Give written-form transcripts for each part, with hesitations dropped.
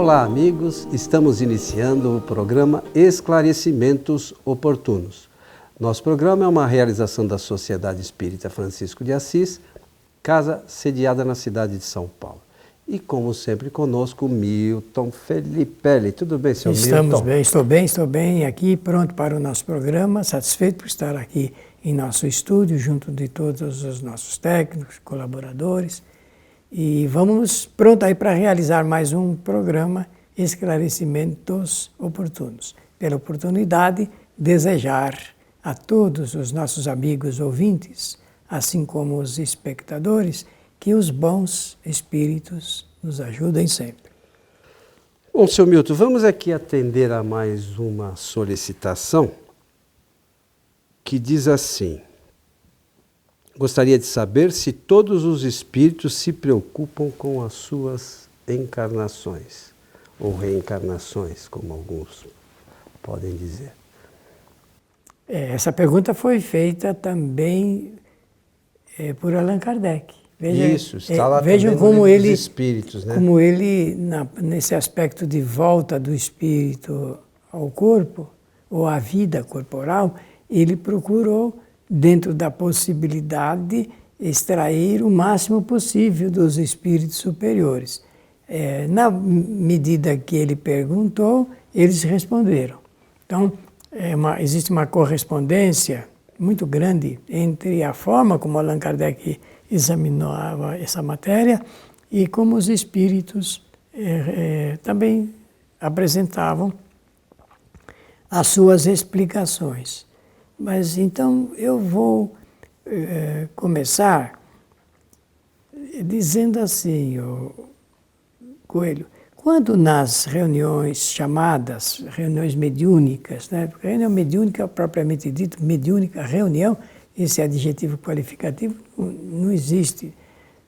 Olá, amigos! Estamos iniciando o programa Esclarecimentos Oportunos. Nosso programa é uma realização da Sociedade Espírita Francisco de Assis, casa sediada na cidade de São Paulo. E, como sempre, conosco Milton Felipe. Tudo bem, senhor Milton? Estamos bem, estou bem aqui, pronto para o nosso programa, satisfeito por estar aqui em nosso estúdio, junto de todos os nossos técnicos, colaboradores. E vamos pronto aí para realizar mais um programa Esclarecimentos Oportunos. Pela oportunidade, desejar a todos os nossos amigos ouvintes, assim como os espectadores, que os bons espíritos nos ajudem sempre. Bom, senhor Milton, vamos aqui atender a mais uma solicitação que diz assim: gostaria de saber se todos os espíritos se preocupam com as suas encarnações, ou reencarnações, como alguns podem dizer. Essa pergunta foi feita também por Allan Kardec. Isso, está lá vejam também como no livro ele, dos espíritos, né? Como ele, nesse aspecto de volta do espírito ao corpo, ou à vida corporal, ele procurou, dentro da possibilidade, extrair o máximo possível dos espíritos superiores. Na medida que ele perguntou, eles responderam. Então, existe uma correspondência muito grande entre a forma como Allan Kardec examinava essa matéria e como os espíritos também apresentavam as suas explicações. Mas então eu vou começar dizendo assim, Coelho, quando nas reuniões chamadas, reuniões mediúnicas, né? Porque reunião mediúnica, propriamente dito, mediúnica, reunião, esse adjetivo qualificativo não existe.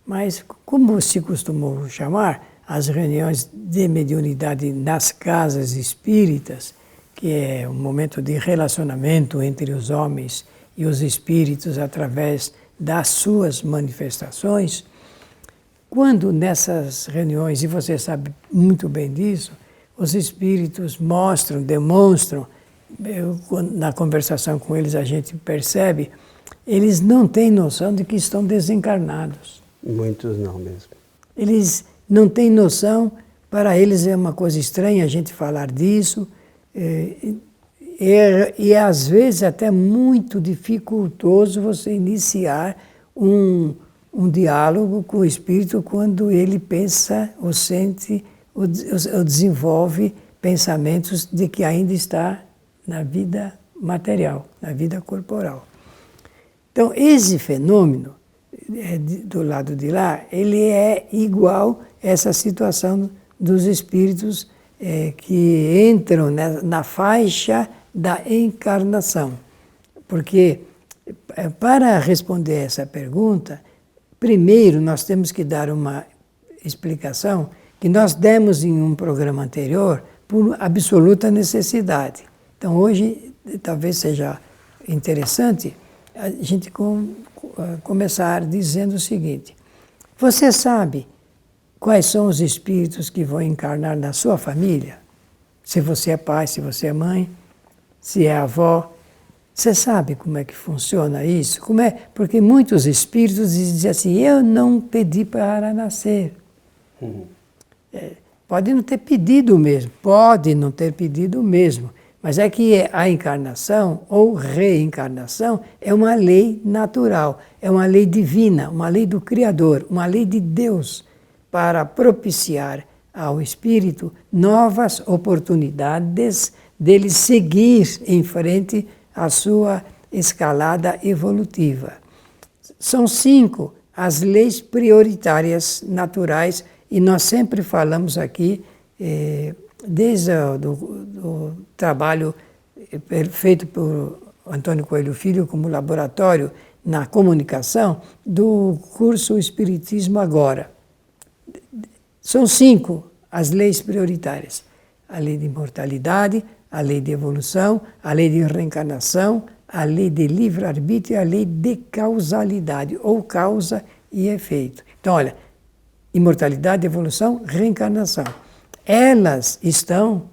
Mas como se costumou chamar as reuniões de mediunidade nas casas espíritas, que é um momento de relacionamento entre os homens e os espíritos através das suas manifestações, quando nessas reuniões, e você sabe muito bem disso, os espíritos demonstram, na conversação com eles a gente percebe, eles não têm noção de que estão desencarnados. Muitos não mesmo. Eles não têm noção, para eles é uma coisa estranha a gente falar disso, e às vezes até muito dificultoso você iniciar um diálogo com o espírito quando ele pensa ou sente ou desenvolve pensamentos de que ainda está na vida material, na vida corporal. Então, esse fenômeno, do lado de lá, ele é igual a essa situação dos espíritos que entram na faixa da encarnação. Porque, para responder essa pergunta, primeiro nós temos que dar uma explicação que nós demos em um programa anterior por absoluta necessidade. Então, hoje, talvez seja interessante a gente começar dizendo o seguinte: você sabe quais são os espíritos que vão encarnar na sua família? Se você é pai, se você é mãe, se é avó, você sabe como é que funciona isso? Porque muitos espíritos dizem assim: eu não pedi para nascer. Pode não ter pedido mesmo, mas é que a encarnação ou reencarnação é uma lei natural, é uma lei divina, uma lei do Criador, uma lei de Deus, para propiciar ao espírito novas oportunidades dele seguir em frente a sua escalada evolutiva. São 5 as leis prioritárias naturais, e nós sempre falamos aqui, desde o trabalho feito por Antônio Coelho Filho como laboratório na comunicação, do curso Espiritismo Agora. São 5 as leis prioritárias: a lei de imortalidade, a lei de evolução, a lei de reencarnação, a lei de livre-arbítrio e a lei de causalidade, ou causa e efeito. Então, olha, imortalidade, evolução, reencarnação. elas estão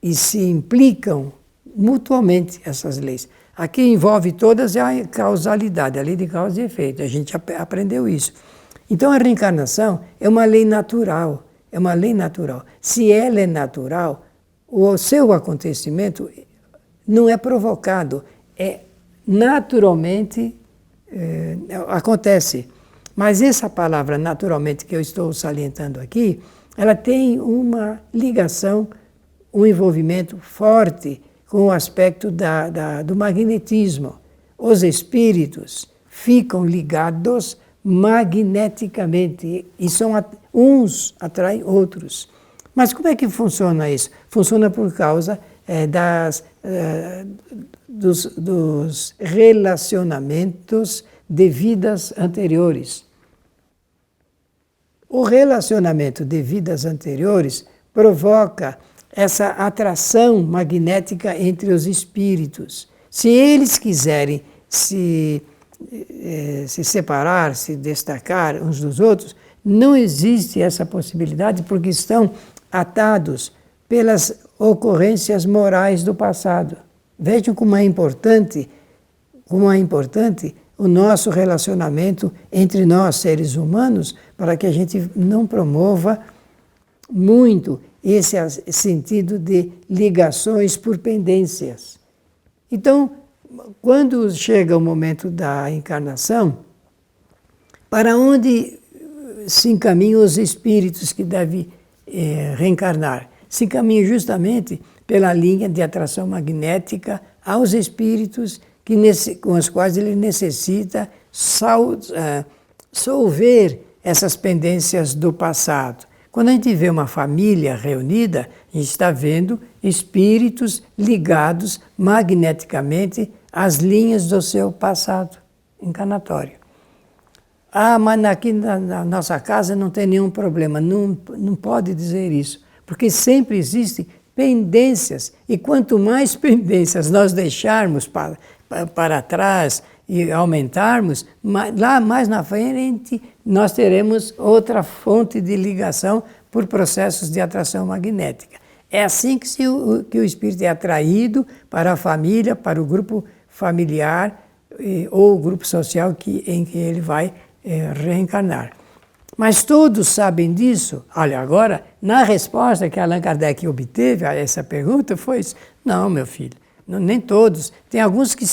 e se implicam mutuamente, essas leis. Aqui envolve todas a causalidade, a lei de causa e efeito. A gente aprendeu isso. Então a reencarnação é uma lei natural, é uma lei natural. Se ela é natural, o seu acontecimento não é provocado, é naturalmente acontece. Mas essa palavra naturalmente que eu estou salientando aqui, ela tem uma ligação, um envolvimento forte com o aspecto do magnetismo. Os espíritos ficam ligados magneticamente e uns atraem outros. Mas como é que funciona isso? Funciona por causa dos relacionamentos de vidas anteriores. O relacionamento de vidas anteriores provoca essa atração magnética entre os espíritos. Se eles quiserem se separar, se destacar uns dos outros, não existe essa possibilidade porque estão atados pelas ocorrências morais do passado. Vejam como é importante o nosso relacionamento entre nós, seres humanos, para que a gente não promova muito esse sentido de ligações por pendências. Então, quando chega o momento da encarnação, para onde se encaminham os espíritos que devem reencarnar? Se encaminham justamente pela linha de atração magnética aos espíritos com os quais ele necessita solver essas pendências do passado. Quando a gente vê uma família reunida, a gente está vendo espíritos ligados magneticamente às linhas do seu passado encarnatório. Ah, mas aqui na nossa casa não tem nenhum problema. Não pode dizer isso, porque sempre existem pendências, e quanto mais pendências nós deixarmos para trás e aumentarmos, lá mais na frente nós teremos outra fonte de ligação por processos de atração magnética. É assim que o espírito é atraído para a família, para o grupo familiar ou o grupo social em que ele vai reencarnar. Mas todos sabem disso? Olha, agora, na resposta que Allan Kardec obteve a essa pergunta foi isso. Não, meu filho, nem todos. Tem alguns que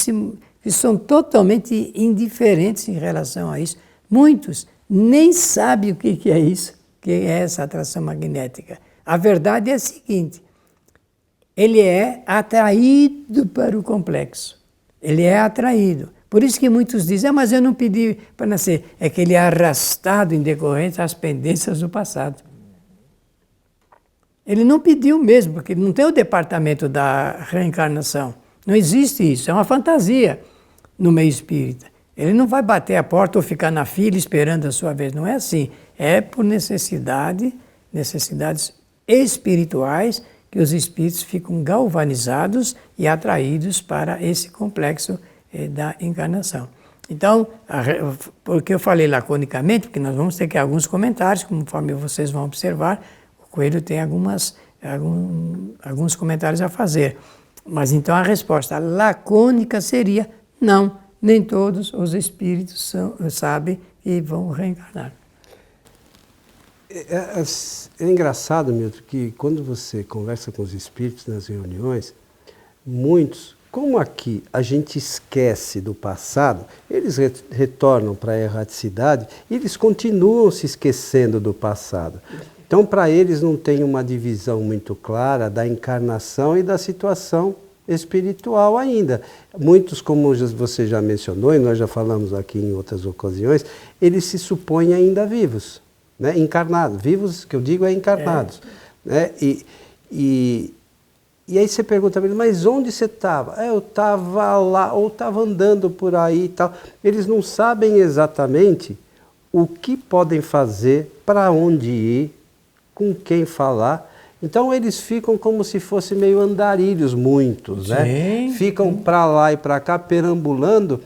são totalmente indiferentes em relação a isso. Muitos nem sabem o que é isso, que é essa atração magnética. A verdade é a seguinte: ele é atraído para o complexo. Ele é atraído. Por isso que muitos dizem, mas eu não pedi para nascer. É que ele é arrastado em decorrência às pendências do passado. Ele não pediu mesmo, porque ele não tem o departamento da reencarnação. Não existe isso, é uma fantasia no meio espírita. Ele não vai bater a porta ou ficar na fila esperando a sua vez. Não é assim. É por necessidades espirituais que os espíritos ficam galvanizados e atraídos para esse complexo da encarnação. Então, porque eu falei laconicamente, porque nós vamos ter que alguns comentários, conforme vocês vão observar, o Coelho tem alguns comentários a fazer. Mas então a resposta lacônica seria não, nem todos os espíritos sabem e vão reencarnar. É engraçado, Milton, que quando você conversa com os espíritos nas reuniões, muitos, como aqui a gente esquece do passado, eles retornam para a erraticidade e eles continuam se esquecendo do passado. Então, para eles não tem uma divisão muito clara da encarnação e da situação espiritual ainda. Muitos, como você já mencionou, e nós já falamos aqui em outras ocasiões, eles se supõem ainda vivos, né? Encarnados. Vivos, que eu digo, é encarnados. Né? E aí você pergunta para eles, mas onde você estava? Eu estava lá, ou estava andando por aí e tal. Eles não sabem exatamente o que podem fazer, para onde ir, com quem falar. Então eles ficam como se fossem meio andarilhos, muitos, né? Ficam para lá e para cá, perambulando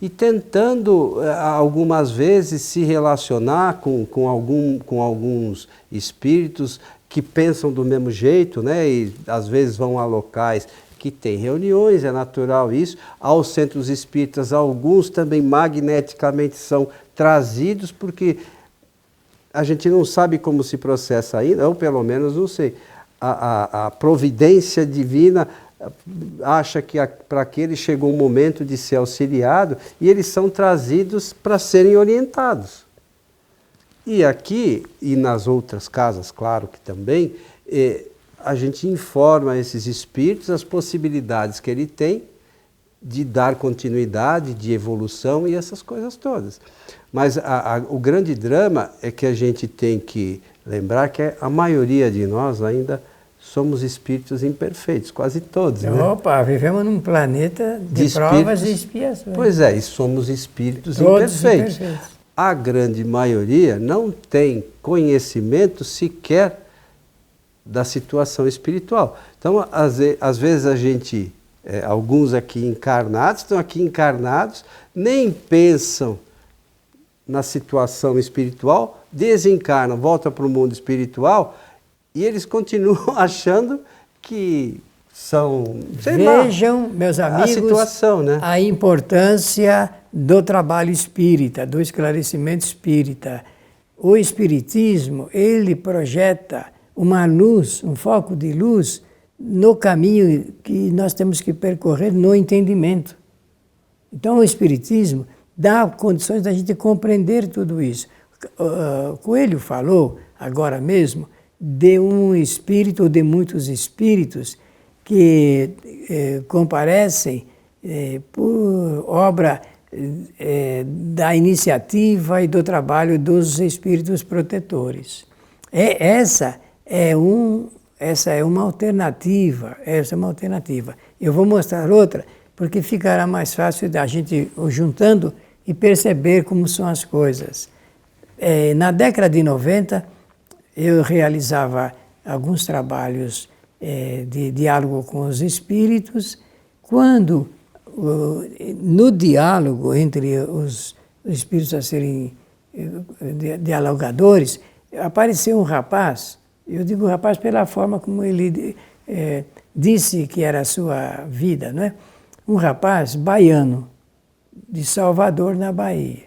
e tentando, algumas vezes, se relacionar com alguns espíritos que pensam do mesmo jeito, né? E às vezes vão a locais que tem reuniões, é natural isso. Aos centros espíritas, alguns também magneticamente são trazidos, porque a gente não sabe como se processa ainda, ou pelo menos não sei. A providência divina acha que para aquele chegou o momento de ser auxiliado e eles são trazidos para serem orientados. E aqui, e nas outras casas, claro que também, a gente informa esses espíritos as possibilidades que ele tem de dar continuidade, de evolução e essas coisas todas. Mas o grande drama é que a gente tem que lembrar que a maioria de nós ainda somos espíritos imperfeitos, quase todos. Né? Opa, vivemos num planeta de provas e expiações. Pois é, e somos espíritos todos imperfeitos. A grande maioria não tem conhecimento sequer da situação espiritual. Então, às vezes a gente, alguns aqui encarnados, estão aqui encarnados, nem pensam na situação espiritual, desencarnam, voltam para o mundo espiritual e eles continuam achando que são, Vejam, meus amigos, a situação, né? A importância do trabalho espírita, do esclarecimento espírita. O espiritismo, ele projeta uma luz, um foco de luz no caminho que nós temos que percorrer no entendimento. Então, o espiritismo dá condições da gente compreender tudo isso. Coelho falou, agora mesmo, de um espírito ou de muitos espíritos que comparecem por obra da iniciativa e do trabalho dos espíritos protetores. Essa é uma alternativa, Eu vou mostrar outra, porque ficará mais fácil da gente juntando e perceber como são as coisas. Na década de 90, eu realizava alguns trabalhos de diálogo com os espíritos, quando no diálogo entre os espíritos a serem dialogadores, apareceu um rapaz, eu digo rapaz pela forma como ele disse que era a sua vida, não é? Um rapaz baiano, de Salvador, na Bahia.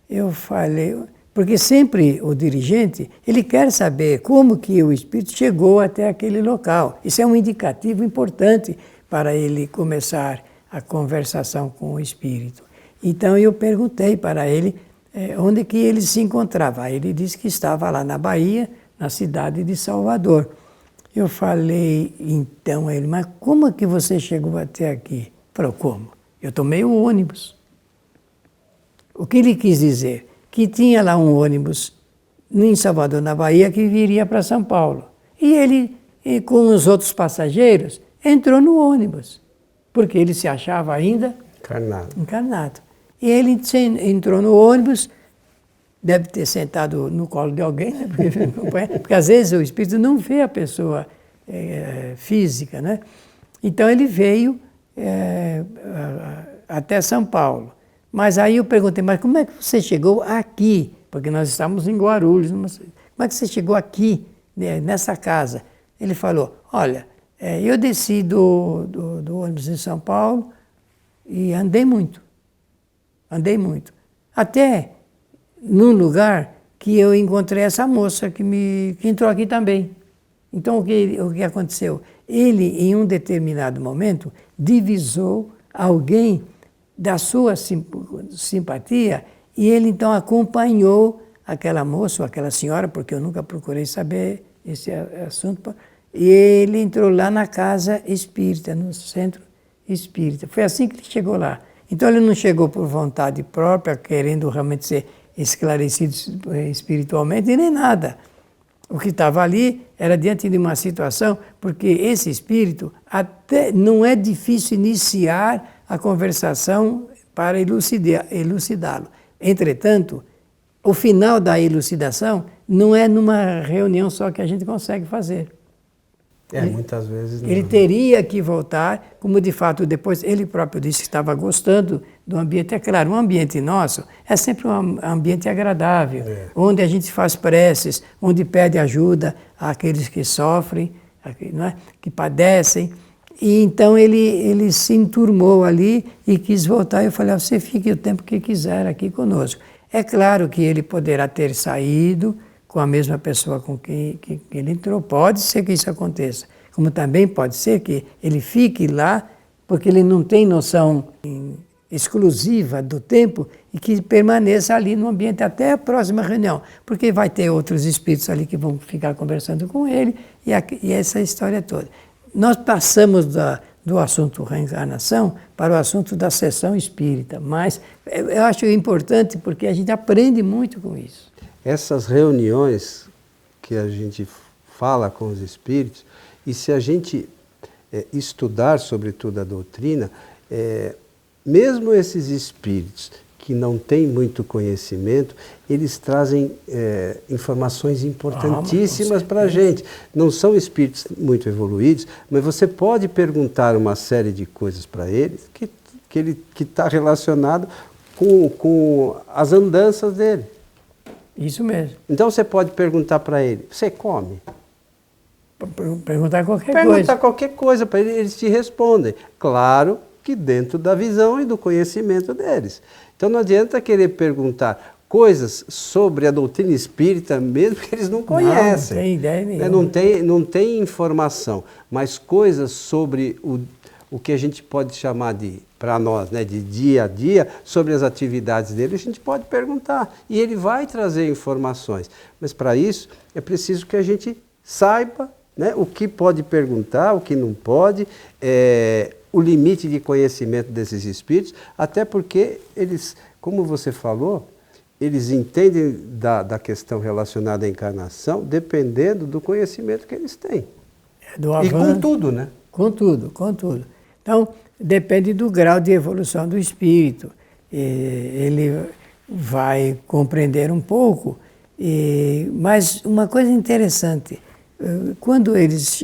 Eu falei, porque sempre o dirigente, ele quer saber como que o espírito chegou até aquele local. Isso é um indicativo importante para ele começar a conversação com o espírito. Então eu perguntei para ele onde que ele se encontrava. Ele disse que estava lá na Bahia, na cidade de Salvador. Eu falei, então, a ele, mas como é que você chegou até aqui? Ele falou, como? Eu tomei o ônibus. O que ele quis dizer? Que tinha lá um ônibus em Salvador, na Bahia, que viria para São Paulo. E ele, com os outros passageiros, entrou no ônibus, porque ele se achava ainda encarnado. E ele entrou no ônibus, deve ter sentado no colo de alguém, né? Porque às vezes o espírito não vê a pessoa física, né? Então ele veio até São Paulo. Mas aí eu perguntei, mas como é que você chegou aqui? Porque nós estávamos em Guarulhos. Como é que você chegou aqui, nessa casa? Ele falou, olha, eu desci do ônibus em São Paulo e andei muito. Até num lugar que eu encontrei essa moça que entrou aqui também. Então o que aconteceu? Ele, em um determinado momento, divisou alguém da sua simpatia e ele então acompanhou aquela moça ou aquela senhora, porque eu nunca procurei saber esse assunto, e ele entrou lá na casa espírita, no centro espírita. Foi assim que ele chegou lá. Então ele não chegou por vontade própria, querendo realmente ser esclarecido espiritualmente, nem nada. O que estava ali era diante de uma situação, porque esse espírito até não é difícil iniciar a conversação para elucidá-lo. Entretanto, o final da elucidação não é numa reunião só que a gente consegue fazer. Muitas vezes não. Ele teria que voltar, como de fato depois ele próprio disse que estava gostando do ambiente. É claro, o ambiente nosso é sempre um ambiente agradável, onde a gente faz preces, onde pede ajuda àqueles que sofrem, não é? Que padecem. E então ele se enturmou ali e quis voltar. Eu falei, você fique o tempo que quiser aqui conosco. É claro que ele poderá ter saído com a mesma pessoa com quem ele entrou. Pode ser que isso aconteça. Como também pode ser que ele fique lá porque ele não tem noção exclusiva do tempo e que permaneça ali no ambiente até a próxima reunião. Porque vai ter outros espíritos ali que vão ficar conversando com ele e essa história toda. Nós passamos do assunto reencarnação para o assunto da sessão espírita, mas eu acho importante porque a gente aprende muito com isso. Essas reuniões que a gente fala com os espíritos, e se a gente estudar sobretudo a doutrina, mesmo esses espíritos que não têm muito conhecimento, eles trazem informações importantíssimas para a gente. Não são espíritos muito evoluídos, mas você pode perguntar uma série de coisas para eles que está relacionado com as andanças dele. Isso mesmo. Então você pode perguntar para ele, você come? Perguntar qualquer coisa. Perguntar qualquer coisa para ele, eles te respondem. Claro que dentro da visão e do conhecimento deles. Então não adianta querer perguntar coisas sobre a doutrina espírita mesmo que eles não conhecem. Não tem ideia nenhuma. Não tem informação, mas coisas sobre o que a gente pode chamar de, para nós, né, de dia a dia, sobre as atividades dele, a gente pode perguntar. E ele vai trazer informações. Mas para isso é preciso que a gente saiba, né, o que pode perguntar, o que não pode, o limite de conhecimento desses espíritos, até porque eles, como você falou, eles entendem da questão relacionada à encarnação dependendo do conhecimento que eles têm. Do avanço, e com tudo, né? Com tudo. Então, depende do grau de evolução do espírito. Ele vai compreender um pouco, mas uma coisa interessante, quando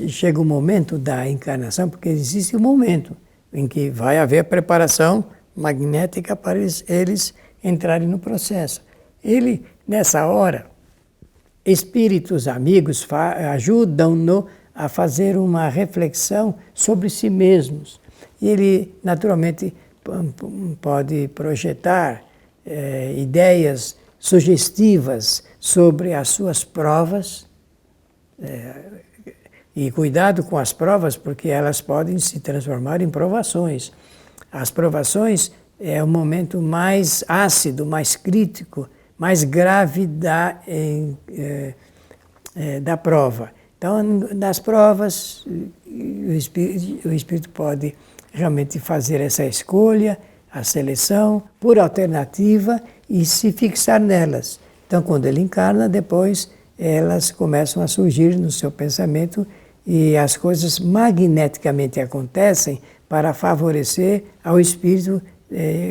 chega o momento da encarnação, porque existe um momento em que vai haver a preparação magnética para eles entrarem no processo. Nessa hora, espíritos amigos ajudam-no a fazer uma reflexão sobre si mesmos. E ele, naturalmente, pode projetar ideias sugestivas sobre as suas provas, e cuidado com as provas, porque elas podem se transformar em provações. As provações é o momento mais ácido, mais crítico, mais grave da prova. Então, nas provas, o espírito pode realmente fazer essa escolha, a seleção, por alternativa e se fixar nelas. Então, quando ele encarna, depois elas começam a surgir no seu pensamento e as coisas magneticamente acontecem para favorecer ao espírito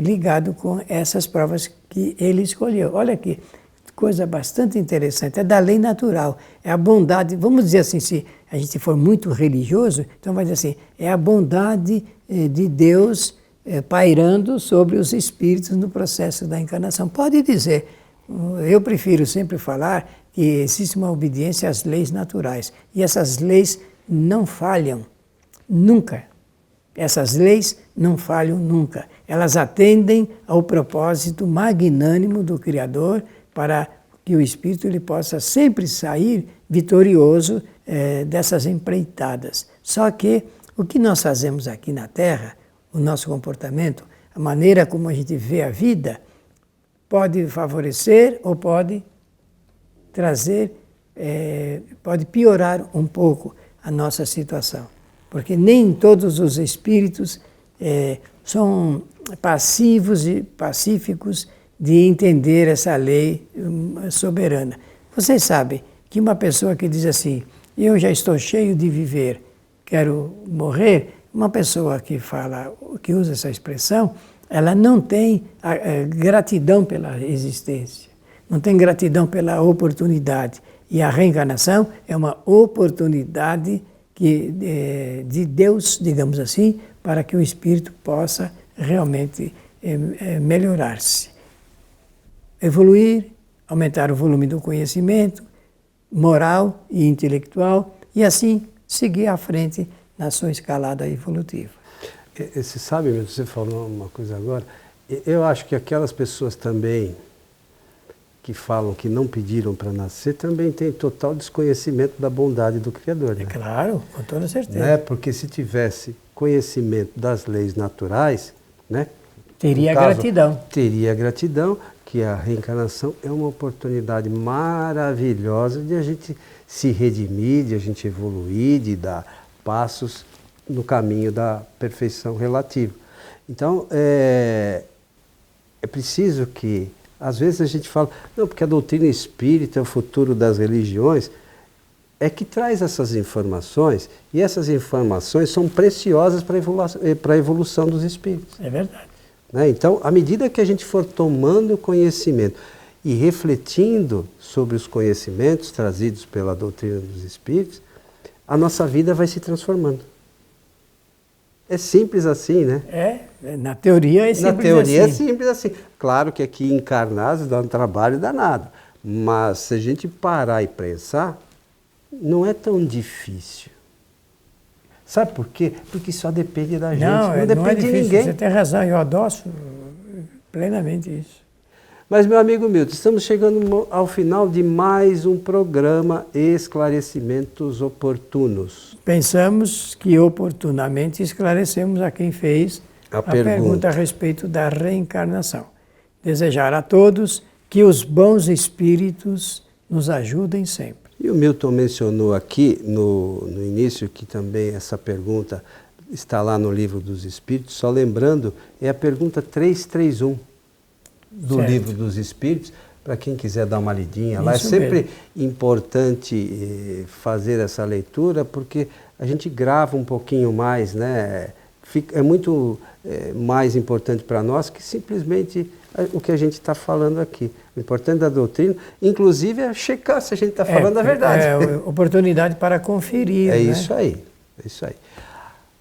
ligado com essas provas que ele escolheu. Olha aqui, coisa bastante interessante, é da lei natural, é a bondade, vamos dizer assim, se a gente for muito religioso, então vai dizer assim, é a bondade de Deus pairando sobre os espíritos no processo da encarnação. Pode dizer, eu prefiro sempre falar que existe uma obediência às leis naturais, e essas leis não falham, nunca. Essas leis não falham nunca. Elas atendem ao propósito magnânimo do Criador para que o espírito ele possa sempre sair vitorioso dessas empreitadas. Só que o que nós fazemos aqui na Terra, o nosso comportamento, a maneira como a gente vê a vida, pode favorecer ou pode trazer, pode piorar um pouco a nossa situação. Porque nem todos os espíritos são passivos e pacíficos de entender essa lei soberana. Vocês sabem que uma pessoa que diz assim, eu já estou cheio de viver, quero morrer, uma pessoa que usa essa expressão, ela não tem gratidão pela existência, não tem gratidão pela oportunidade. E a reencarnação é uma oportunidade de Deus, digamos assim, para que o espírito possa realmente melhorar-se, evoluir, aumentar o volume do conhecimento moral e intelectual e assim seguir à frente na sua escalada evolutiva. Você sabe, você falou uma coisa agora, eu acho que aquelas pessoas também que falam que não pediram para nascer também têm total desconhecimento da bondade do Criador. Né? É claro, com toda certeza. Né? Porque se tivesse conhecimento das leis naturais, né? Teria gratidão. Teria gratidão, que a reencarnação é uma oportunidade maravilhosa de a gente se redimir, de a gente evoluir, de dar passos no caminho da perfeição relativa. Então, é preciso que, às vezes a gente fala, não, porque a doutrina espírita é o futuro das religiões, é que traz essas informações, e essas informações são preciosas para a evolução dos espíritos. É verdade. Né? Então, à medida que a gente for tomando conhecimento e refletindo sobre os conhecimentos trazidos pela doutrina dos espíritos, a nossa vida vai se transformando. É simples assim, né? Na teoria é simples assim. Na teoria é simples assim. Claro que aqui encarnados dá um trabalho danado, mas se a gente parar e pensar, não é tão difícil. Sabe por quê? Porque só depende da gente, não depende de ninguém. Você tem razão, eu adoço plenamente isso. Mas, meu amigo Milton, estamos chegando ao final de mais um programa Esclarecimentos Oportunos. Pensamos que oportunamente esclarecemos a quem fez a pergunta a respeito da reencarnação. Desejar a todos que os bons espíritos nos ajudem sempre. E o Milton mencionou aqui no início que também essa pergunta está lá no Livro dos Espíritos, só lembrando, é a pergunta 331 do Livro dos Espíritos, para quem quiser dar uma lidinha lá. É sempre importante fazer essa leitura, porque a gente grava um pouquinho mais, né? É muito mais importante para nós que simplesmente o que a gente está falando aqui. O importante da doutrina, inclusive, é checar se a gente está falando a verdade. É oportunidade para conferir. É isso aí, é isso aí.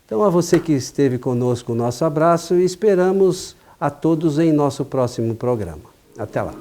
Então, a você que esteve conosco, o nosso abraço e esperamos a todos em nosso próximo programa. Até lá.